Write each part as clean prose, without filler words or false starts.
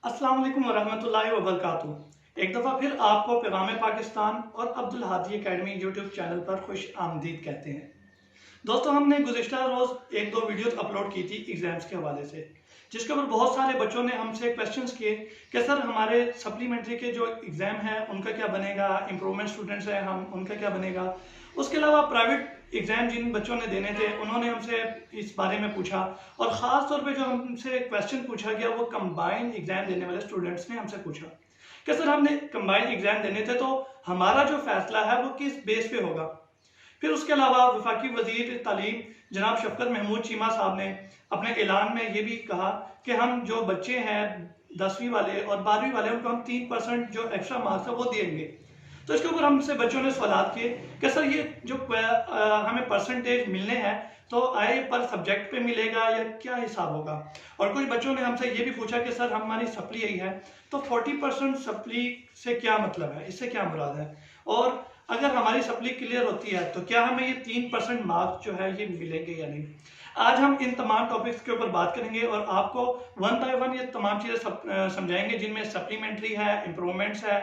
अस्सलाम वालेकुम वरहमतुल्लाहि वबरकातुहू। एक दफ़ा फिर आपको पैगाम पाकिस्तान और Abdul Hadi academy YouTube channel पर खुश आमदीद कहते हैं। दोस्तों, हमने गुज़िश्ता रोज़ एक दो वीडियोस अपलोड की थी एग्ज़ाम्स के हवाले से, जिसके ऊपर बहुत सारे बच्चों ने हमसे क्वेश्चंस किए कि सर हमारे सप्लीमेंट्री के जो एग्ज़ाम है उनका क्या बनेगा, इम्प्रूवमेंट स्टूडेंट्स हैं हम, उनका क्या बनेगा। उसके अलावा प्राइवेट एग्ज़ाम जिन बच्चों ने देने थे उन्होंने हमसे इस बारे में पूछा, और ख़ास तौर पे जो हमसे क्वेश्चन पूछा गया वो कंबाइंड एग्ज़ाम देने वाले स्टूडेंट्स ने हमसे पूछा कि सर हमने कंबाइंड एग्ज़ाम देने थे तो हमारा जो फैसला है वो किस बेस पे होगा। फिर उसके अलावा वफाकी वज़ीर तालीम जनाब शफकत महमूद चीमा साहब ने अपने ऐलान में ये भी कहा कि हम जो बच्चे हैं 10वीं वाले और 12वीं वाले उनको हम 3% जो एक्स्ट्रा मार्क्स है वो देंगे। तो इसके ऊपर हमसे बच्चों ने सवाल किए कि सर ये जो हमें परसेंटेज मिलने हैं तो आए पर सब्जेक्ट पे मिलेगा या क्या हिसाब होगा। और कुछ बच्चों ने हमसे ये भी पूछा कि सर हमारी सप्ली आई है तो 40% सप्ली से क्या मतलब है, इससे क्या मुराद है, और अगर हमारी सप्ली क्लियर होती है तो क्या हमें ये 3% मार्क्स जो है ये मिलेंगे या नहीं। आज हम इन तमाम टॉपिक्स के ऊपर बात करेंगे और आपको वन बाय वन ये तमाम चीज़ें समझाएंगे, जिनमें सप्लीमेंट्री है, इम्प्रूवमेंट्स है,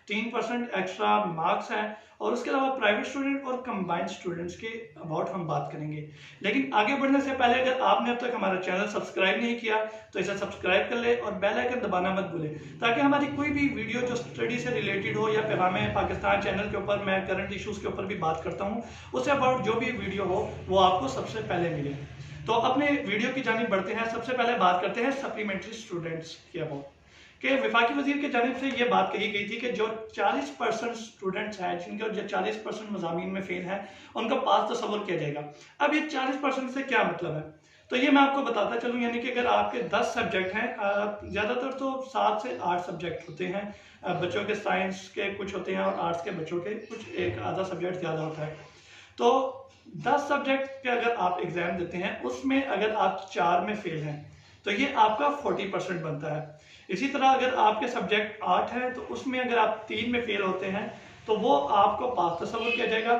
3% एक्स्ट्रा मार्क्स हैं, और उसके अलावा प्राइवेट स्टूडेंट और कंबाइंड स्टूडेंट्स के अबाउट हम बात करेंगे। लेकिन आगे बढ़ने से पहले अगर आपने अब तक हमारा चैनल सब्सक्राइब नहीं किया तो इसे सब्सक्राइब कर ले और बेल आइकन दबाना मत भूलें, ताकि हमारी कोई भी वीडियो जो स्टडी से रिलेटेड हो या पैगाम पाकिस्तान चैनल के ऊपर मैं करंट इशूज़ के ऊपर भी बात करता हूँ, उससे अबाउट जो भी वीडियो हो वो आपको सबसे पहले मिले। तो अपने वीडियो की जानिब बढ़ते हैं। सबसे पहले बात करते हैं सप्लीमेंट्री स्टूडेंट्स के अबाउट कि वफाकी वजीर की जानिब से ये बात कही गई थी कि जो 40% स्टूडेंट्स हैं जिनके जो 40% मज़ामीन में फेल हैं उनका पास तस्वर किया जाएगा। अब ये 40% से क्या मतलब है, तो ये मैं आपको बताता चलूँ। यानी कि अगर आपके 10 सब्जेक्ट हैं, ज़्यादातर तो 7 से 8 सब्जेक्ट होते हैं बच्चों के, साइंस के कुछ होते हैं और आर्ट्स के बच्चों के कुछ एक आधा सब्जेक्ट ज़्यादा होता है। तो 10 सब्जेक्ट के अगर आप एग्ज़ाम देते हैं उसमें अगर आप 4 में फेल हैं तो ये आपका 40% बनता है। इसी तरह अगर आपके सब्जेक्ट 8 हैं तो उसमें अगर आप 3 में फेल होते हैं तो वो आपको पास तस्वर किया जाएगा।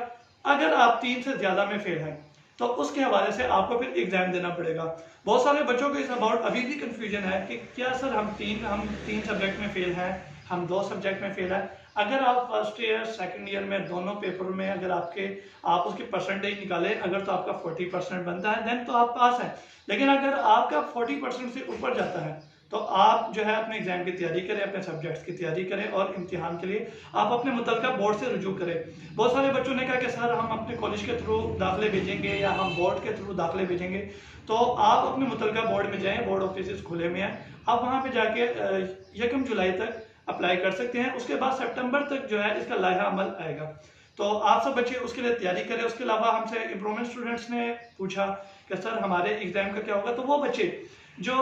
अगर आप 3 से ज़्यादा में फेल हैं तो उसके हवाले से आपको फिर एग्ज़ाम देना पड़ेगा। बहुत सारे बच्चों को इस अबाउट अभी भी कंफ्यूजन है कि क्या सर हम तीन सब्जेक्ट में फेल हैं, हम 2 सब्जेक्ट में फेल हैं। अगर आप फर्स्ट ईयर सेकंड ईयर में दोनों पेपर में अगर आप उसकी परसेंटेज निकालें अगर तो आपका 40% बनता है देन तो आप पास हैं। लेकिन अगर आपका 40% से ऊपर जाता है तो आप जो है अपने एग्जाम की तैयारी करें, अपने सब्जेक्ट्स की तैयारी करें और इम्तिहान के लिए आप अपने मुतल्लिका बोर्ड से रुजू करें। बहुत सारे बच्चों ने कहा कि सर हम अपने कॉलेज के थ्रू दाखिले भेजेंगे या हम बोर्ड के थ्रू दाखिले भेजेंगे। तो आप अपने मुतल्लिका बोर्ड में जाएं, बोर्ड ऑफिस खुले में हैं, आप वहाँ पे जाके 1 जुलाई तक अप्लाई कर सकते हैं। उसके बाद सितंबर तक जो है इसका लाइहा अमल आएगा। तो आप सब बच्चे उसके लिए तैयारी करें। उसके अलावा हमसे इम्प्रूवमेंट स्टूडेंट्स ने पूछा कि सर हमारे एग्जाम का क्या होगा। तो वो बच्चे जो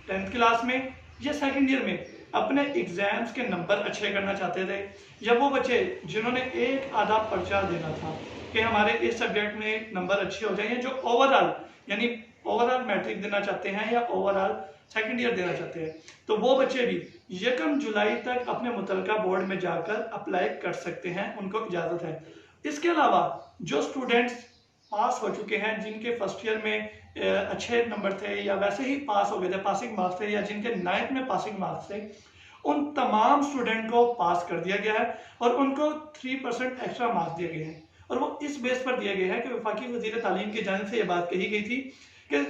10th क्लास में या सेकंड ईयर में अपने एग्जाम्स के नंबर अच्छे करना चाहते थे, या वो बच्चे जिन्होंने एक आधा पर्चा देना था कि हमारे इस सब्जेक्ट में नंबर अच्छे हो जाएंगे, जो ओवरऑल यानी ओवरऑल मैट्रिक देना चाहते हैं या ओवरऑल सेकंड ईयर देना चाहते हैं, तो वो बच्चे भी 1 जुलाई तक अपने मुतल्लिका बोर्ड में जाकर अप्लाई कर सकते हैं, उनको इजाज़त है। इसके अलावा जो स्टूडेंट्स पास हो चुके हैं, जिनके फर्स्ट ईयर में अच्छे नंबर थे या वैसे ही पास हो गए थे, पासिंग मार्क्स थे, या जिनके 9th में पासिंग मार्क्स थे, उन तमाम स्टूडेंट को पास कर दिया गया है और उनको 3% एक्स्ट्रा मार्क्स दिए गए हैं। और वो इस बेस पर दिए गए हैं कि वफाकी वज़ीर तालीम की जानिब से ये बात कही गई थी कि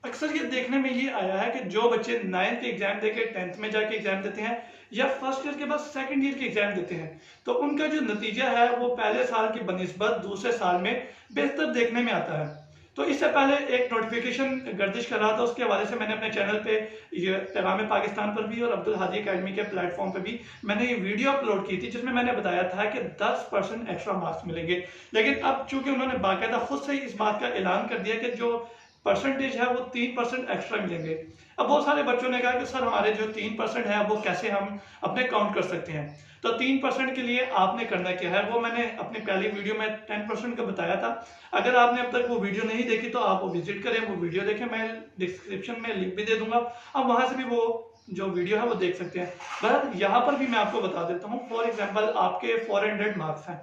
अक्सर ये देखने में ये आया है कि जो बच्चे 9th एग्जाम देके 10th में जाके एग्जाम देते हैं या फर्स्ट ईयर के बाद सेकंड ईयर के एग्जाम देते हैं, तो उनका जो नतीजा है वो पहले साल की बनिस्बत दूसरे साल में बेहतर देखने में आता है। तो इससे पहले एक नोटिफिकेशन गर्दिश कर रहा था, उसके हवाले से मैंने अपने चैनल पे ये पैगाम पाकिस्तान पर भी और अब्दुल हादी एकेडमी के प्लेटफॉर्म पे भी मैंने ये वीडियो अपलोड की थी, जिसमें मैंने बताया था कि 10% एक्स्ट्रा मार्क्स मिलेंगे। लेकिन अब चूंकि उन्होंने बाकायदा खुद से इस बात का ऐलान कर दिया कि जो परसेंटेज है वो 3% एक्स्ट्रा मिलेंगे। अब बहुत सारे बच्चों ने कहा कि सर हमारे जो 3% है वो कैसे हम अपने काउंट कर सकते हैं। तो 3% के लिए आपने करना क्या है वो मैंने अपनी पहली वीडियो में 10% का बताया था। अगर आपने अब तक वो वीडियो नहीं देखी तो आप वो विजिट करें, वो वीडियो देखें, मैं डिस्क्रिप्शन में लिंक भी दे दूंगा, आप वहां से भी वो जो वीडियो है वो देख सकते हैं। बट यहाँ पर भी मैं आपको बता देता हूँ, फॉर एग्जाम्पल आपके 400 मार्क्स हैं,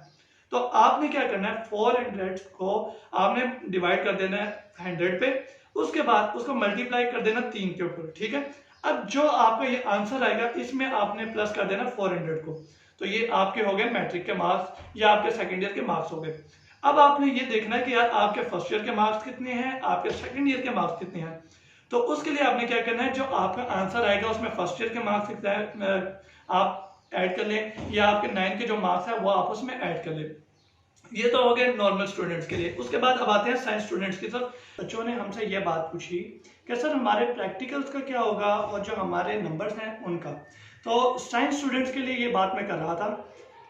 तो आपने क्या करना है, 400 को आपने डिवाइड कर देना है 100 पे, उसके बाद उसको मल्टीप्लाई कर देना 3 के ऊपर, ठीक है। अब जो आपका ये आंसर आएगा इसमें आपने प्लस कर देना 400 को, तो ये आपके हो गए मैट्रिक के मार्क्स या आपके सेकंड ईयर के मार्क्स हो गए। अब आपने ये देखना है कि यार आपके फर्स्ट ईयर के मार्क्स कितने हैं, आपके सेकंड ईयर के मार्क्स कितने हैं। तो उसके लिए आपने क्या करना है, जो आपका आंसर आएगा उसमें फर्स्ट ईयर के मार्क्स आप ऐड कर लें, या आपके 9 के जो मार्क्स है वो आप उसमें ऐड कर लें। ये तो हो गए नॉर्मल स्टूडेंट्स के लिए। उसके बाद अब आते हैं साइंस स्टूडेंट्स की तरफ। बच्चों ने हमसे ये बात पूछी कि सर हमारे प्रैक्टिकल्स का क्या होगा और जो हमारे नंबर्स हैं उनका। तो साइंस स्टूडेंट्स के लिए ये बात मैं कर रहा था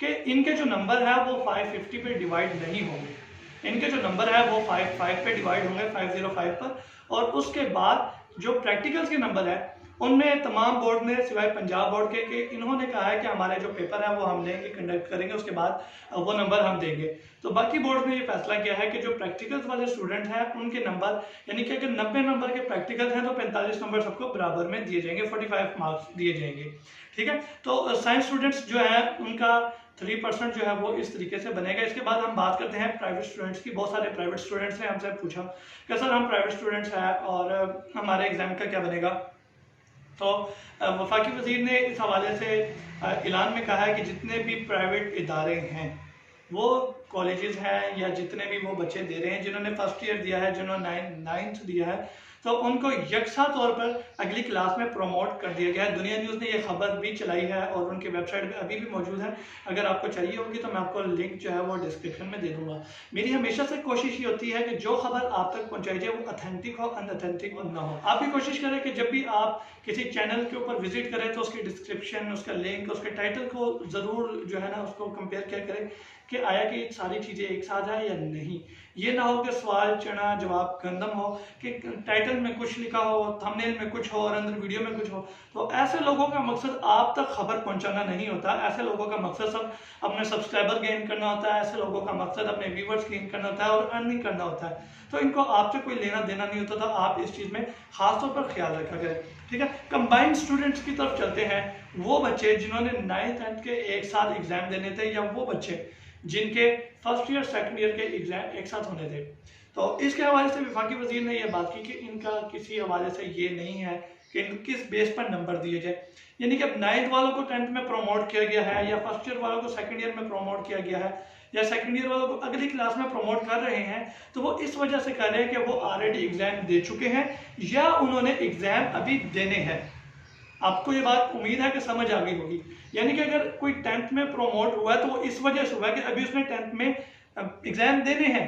कि इनके जो नंबर है वो 550 पे डिवाइड नहीं होंगे। इनके जो नंबर है वो 55 पे डिवाइड होंगे, 505 पर। और उसके बाद जो प्रैक्टिकल्स के नंबर है उनमें तमाम बोर्ड ने सिवाय पंजाब बोर्ड के कि इन्होंने कहा है कि हमारे जो पेपर है वो हम लेंगे, कंडक्ट करेंगे, उसके बाद वो नंबर हम देंगे। तो बाकी बोर्ड ने ये फैसला किया है कि जो प्रैक्टिकल्स वाले स्टूडेंट हैं उनके नंबर, यानी कि अगर 90 नंबर के प्रैक्टिकल हैं तो 45 नंबर सबको बराबर में दिए जाएंगे, 45 मार्क्स दिए जाएंगे। ठीक है, तो साइंस स्टूडेंट्स जो है उनका 3% जो है वो इस तरीके से बनेगा। इसके बाद हम बात करते हैं प्राइवेट स्टूडेंट्स की। बहुत सारे प्राइवेट स्टूडेंट्स ने हमसे पूछा कि सर हम प्राइवेट स्टूडेंट्स हैं और हमारे एग्जाम का क्या बनेगा। तो वफाकी वज़ीर ने इस हवाले से ऐलान में कहा है कि जितने भी प्राइवेट इदारे हैं, वो कॉलेजेस हैं या जितने भी वो बच्चे दे रहे हैं जिन्होंने फर्स्ट ईयर दिया है, जिन्होंने 9th दिया है, तो उनको यकसा तौर पर अगली क्लास में प्रमोट कर दिया गया है। दुनिया न्यूज़ ने यह खबर भी चलाई है और उनकी वेबसाइट पे अभी भी मौजूद है। अगर आपको चाहिए होगी तो मैं आपको लिंक जो है वो डिस्क्रिप्शन में दे दूंगा। मेरी हमेशा से कोशिश ये होती है कि जो खबर आप तक पहुंचाई जाए वो अथेंटिक हो, अनअथेंटिक ना हो। आप भी कोशिश करें कि जब भी आप किसी चैनल के ऊपर विजिट करें तो उसकी डिस्क्रिप्शन, उसका लिंक, उसके टाइटल को ज़रूर जो है ना उसको कंपेयर क्या करें कि आया कि सारी चीज़ें एक साथ आए या नहीं। ये ना हो कि सवाल चना जवाब गंदम हो, कि टाइटल में कुछ लिखा हो, थंबनेल में कुछ हो और अंदर वीडियो में कुछ हो। तो ऐसे लोगों का मकसद आप तक खबर पहुंचाना नहीं होता। ऐसे लोगों का मकसद सब अपने सब्सक्राइबर गेन करना होता है। ऐसे लोगों का मकसद अपने व्यूवर्स गेन करना होता है और अर्निंग करना होता है। तो इनको आपसे कोई लेना देना नहीं होता। तो आप इस चीज़ में खासतौर पर ख्याल रखा करें। ठीक है, कंबाइंड स्टूडेंट्स की तरफ चलते हैं। वो बच्चे जिन्होंने 9th 10th के एक साथ एग्जाम देने थे, या वो बच्चे जिनके फर्स्ट ईयर सेकंड ईयर के एग्जाम एक साथ होने थे। तो इसके हवाले से वफाकी वजीर ने यह बात की कि इनका किसी हवाले से ये नहीं है कि किस बेस पर नंबर दिए जाए। यानी कि अब 9th वालों को 10th में प्रमोट किया गया है, या फर्स्ट ईयर वालों को सेकंड ईयर में प्रमोट किया गया है, या सेकंड ईयर वालों को अगली क्लास में प्रमोट कर रहे हैं, तो वो इस वजह से कर रहे हैं कि वो ऑलरेडी एग्जाम दे चुके हैं या उन्होंने एग्जाम अभी देने हैं। आपको ये बात उम्मीद है कि समझ आ गई होगी। यानी कि अगर कोई 10th में प्रमोट हुआ है तो वो इस वजह से हुआ है कि अभी उसने 10th में एग्जाम देने हैं।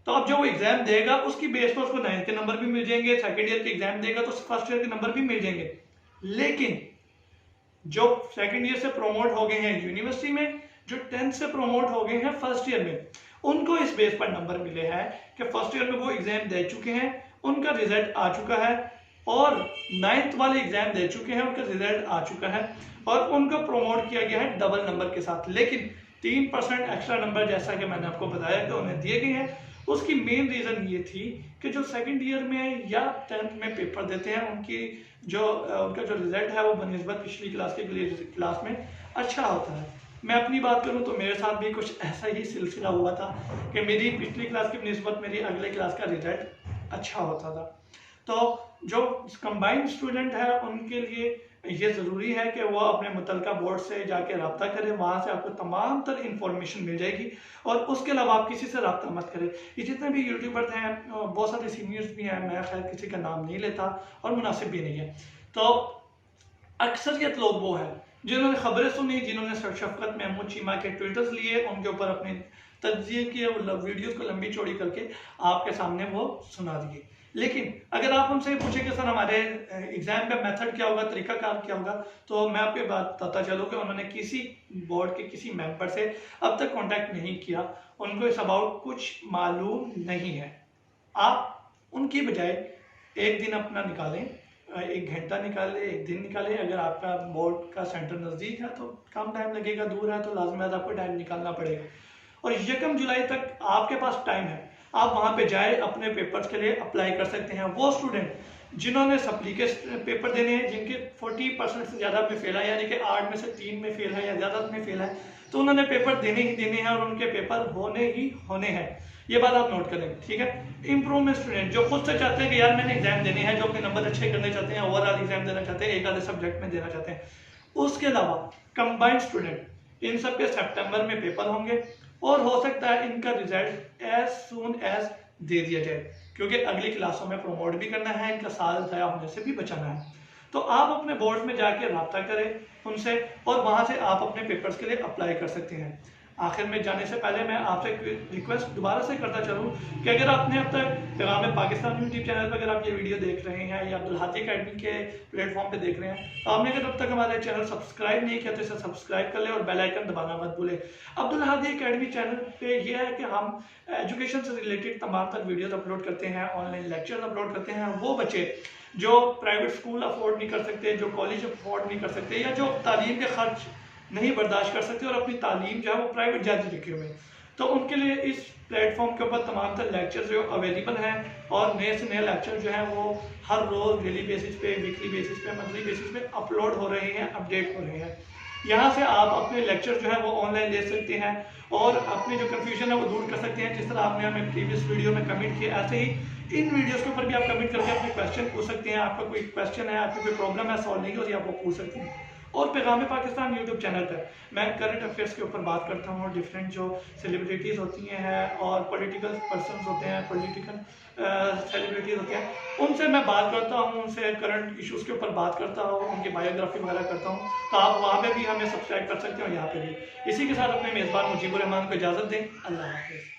तो अब जो वो एग्जाम देगा उसकी बेस पर उसको 9th के नंबर भी मिल जाएंगे, सेकंड ईयर के एग्जाम देगा तो फर्स्ट ईयर के नंबर भी मिल जाएंगे। लेकिन जो सेकंड ईयर से प्रमोट हो गए हैं यूनिवर्सिटी में, जो 10th से प्रमोट हो गए हैं फर्स्ट ईयर में, उनको इस बेस पर नंबर मिले हैं कि फर्स्ट ईयर में वो एग्जाम दे चुके हैं, उनका रिजल्ट आ चुका है, और 9th वाले एग्जाम दे चुके हैं, उनका रिजल्ट आ चुका है, और उनको प्रमोट किया गया है डबल नंबर के साथ। लेकिन 3% एक्स्ट्रा नंबर जैसा कि मैंने आपको बताया कि उन्हें दिए गए हैं। उसकी मेन रीज़न ये थी कि जो सेकंड ईयर में या 10th में पेपर देते हैं उनका जो रिजल्ट है वो बनिस्बत पिछली क्लास के क्लास में अच्छा होता है। मैं अपनी बात करूं तो मेरे साथ भी कुछ ऐसा ही सिलसिला हुआ था कि मेरी पिछली क्लास की बनिस्बत मेरी अगले क्लास का रिजल्ट अच्छा होता था। तो जो कंबाइंड स्टूडेंट है उनके लिए ये ज़रूरी है कि वो अपने मुतलका बोर्ड से जाके रब्ता करें, वहाँ से आपको तमाम तर इंफॉर्मेशन मिल जाएगी, और उसके अलावा आप किसी से रब्ता मत करें। ये जितने भी यूट्यूबर्स हैं, बहुत सारे सीनियर्स भी हैं, मैं खैर किसी का नाम नहीं लेता और मुनासिब भी नहीं है। तो अक्सरियत लोग वो हैं जिन्होंने खबरें सुनी, जिन्होंने शफकत महमूद चीमा के ट्विटर्स लिए, उनके ऊपर अपने तज्जिए किए, वीडियोज़ को लंबी चौड़ी करके आपके सामने वो सुना दिए। लेकिन अगर आप हमसे पूछे कि सर हमारे एग्जाम का मेथड क्या होगा, तरीकाकार क्या होगा, तो मैं आपको बात बताता चलूँ कि उन्होंने किसी बोर्ड के किसी मेंबर से अब तक कांटेक्ट नहीं किया, उनको इस अबाउट कुछ मालूम नहीं है। आप उनकी बजाय एक दिन अपना निकालें, 1 घंटा निकालें, 1 दिन निकालें। अगर आपका बोर्ड का सेंटर नज़दीक है तो कम टाइम लगेगा, दूर है तो लाजमी आपको टाइम निकालना पड़ेगा। और 1 जुलाई तक आपके पास टाइम है, आप वहाँ पे जाए, अपने पेपर्स के लिए अप्लाई कर सकते हैं। वो स्टूडेंट जिन्होंने सप्ली के पेपर देने हैं, जिनके 40% से ज़्यादा में फेल है, यानी कि 8 में से 3 में फेल है या ज़्यादा में फेल है, तो उन्होंने पेपर देने ही देने हैं और उनके पेपर होने ही होने हैं। ये बात आप नोट करें, ठीक है। इंप्रूवमेंट स्टूडेंट जो खुद से चाहते हैं कि यार मैंने एग्जाम देने हैं, जो अपने नंबर अच्छे करने चाहते हैं, ओवरऑल एग्जाम देना चाहते हैं, एक आधे सब्जेक्ट में देना चाहते हैं। उसके अलावा कंबाइंड स्टूडेंट, इन सब के सितंबर में पेपर होंगे और हो सकता है इनका रिजल्ट एज सून एज दे दिया जाए, क्योंकि अगली क्लासों में प्रमोट भी करना है, इनका साल ज़ाया होने से भी बचाना है। तो आप अपने बोर्ड में जाके रब्ता करें उनसे और वहाँ से आप अपने पेपर्स के लिए अप्लाई कर सकते हैं। आखिर में जाने से पहले मैं आपसे रिक्वेस्ट दोबारा से करता चलूँ कि अगर आपने अब तक पैगाम पाकिस्तान यूट्यूब चैनल पर अगर आप ये वीडियो देख रहे हैं या अब्दुल हादी अकेडमी के प्लेटफॉर्म पे देख रहे हैं, तो आपने अगर अब तक हमारे चैनल सब्सक्राइब नहीं किया तो इसे सब्सक्राइब कर ले और बेल आइकन दबाना मत भूलें। अब्दुल हादी अकेडमी चैनल पे ये है कि हम एजुकेशन से रिलेटेड तमाम तर वीडियोज अपलोड करते हैं, ऑनलाइन लेक्चर्स अपलोड करते हैं। वो बच्चे जो प्राइवेट स्कूल अफोर्ड नहीं कर सकते, जो कॉलेज अफोर्ड नहीं कर सकते या जो तालीम के खर्च नहीं बर्दाश्त कर सकते और अपनी तालीम जो है वो प्राइवेट जारी रखे हुए, तो उनके लिए इस प्लेटफॉर्म के ऊपर तमाम तर लेक्चर जो अवेलेबल हैं और नए से नए लेक्चर जो हैं वो हर रोज़ डेली बेसिस पे, वीकली बेसिस पे, मंथली बेसिस पे अपलोड हो रहे हैं, अपडेट हो रहे हैं। यहाँ से आप अपने लेक्चर जो है वो ऑनलाइन ले सकते हैं और अपने जो कन्फ्यूजन है वो दूर कर सकते हैं। जिस तरह आपने हमें प्रीवियस वीडियो में कमेंट किया, ऐसे ही इन वीडियोस के ऊपर भी आप कमेंट करके अपने क्वेश्चन पूछ सकते हैं। आपका कोई क्वेश्चन है, आपकी कोई प्रॉब्लम है, सॉल्व नहीं होती, आप वो पूछ सकते हैं। और पैगाम पाकिस्तान यूट्यूब चैनल पर मैं करंट अफेयर्स के ऊपर बात करता हूँ, डिफरेंट जो सेलिब्रिटीज़ होती हैं और पॉलिटिकल पर्सन होते हैं, पॉलिटिकल सेलिब्रिटीज़ होते हैं, उनसे मैं बात करता हूँ, उनसे करंट इश्यूज़ के ऊपर बात करता हूँ, उनकी बायोग्राफी वगैरह करता हूँ। तो आप वहाँ पे भी हमें सब्सक्राइब कर सकते हो, यहाँ पे भी। इसी के साथ अपने मेज़बान मुजीबुर रहमान को इजाज़त दें। अल्लाह हाफ़िज़।